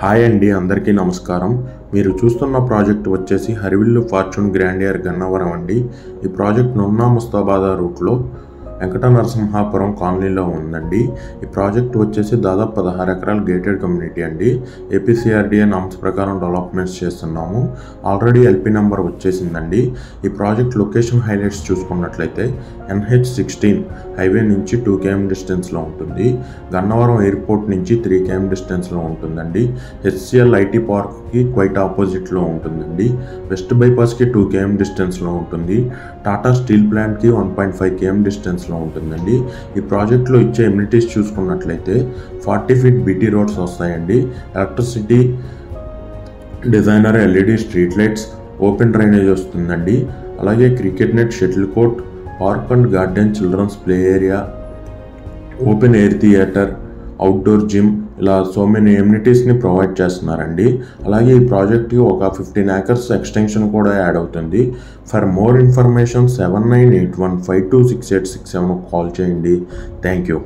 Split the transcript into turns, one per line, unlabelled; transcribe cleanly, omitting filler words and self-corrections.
Hi అండి, అందరికీ నమస్కారం. మీరు చూస్తున్న ప్రాజెక్ట్ వచ్చేసి హరివిల్లు ఫార్చ్యూన్ గ్రాండియర్ గన్నవరం అండి. ఈ ప్రాజెక్ట్ నున్నా ముస్తాబాద్ రూట్లో వెంకట నరసింహాపురం కాలనీలో ఉందండి. ఈ ప్రాజెక్ట్ వచ్చేసి దాదాపు 16 ఎకరాల గేటెడ్ కమ్యూనిటీ అండి. ఏపీసీఆర్డీఏ నామ్స్ ప్రకారం డెవలప్మెంట్స్ చేస్తున్నాము. ఆల్రెడీ ఎల్పీ నెంబర్ వచ్చేసిందండి. ఈ ప్రాజెక్ట్ లొకేషన్ హైలైట్స్ చూసుకున్నట్లయితే NH16 హైవే నుంచి 2 km డిస్టెన్స్లో ఉంటుంది. గన్నవరం ఎయిర్పోర్ట్ నుంచి 3 km డిస్టెన్స్లో ఉంటుందండి. HCL ఐటీ పార్క్కి క్వైట్ ఆపోజిట్లో ఉంటుందండి. వెస్ట్ బైపాస్కి 2 km డిస్టెన్స్లో ఉంటుంది. టాటా స్టీల్ ప్లాంట్కి 1.5 km డిస్టెన్స్లో ఉంటుందండి. ఈ ప్రాజెక్ట్లో ఇచ్చే ఎమ్యూనిటీస్ చూసుకున్నట్లయితే 40 feet BT రోడ్స్ వస్తాయండి. Electricity, designer LED street lights, open drainage వస్తుందండి. అలాగే cricket net, shuttle court, park and garden, children's play area, open air theatre, outdoor gym, ఇలా సో మెనీ ఎమ్యూనిటీస్ని ప్రొవైడ్ చేస్తున్నారండి. అలాగే ఈ ప్రాజెక్ట్కి ఒక 15 acres ఎక్స్టెన్షన్ కూడా యాడ్ అవుతుంది. ఫర్ మోర్ ఇన్ఫర్మేషన్ 7981526867 కాల్ చేయండి. Thank you.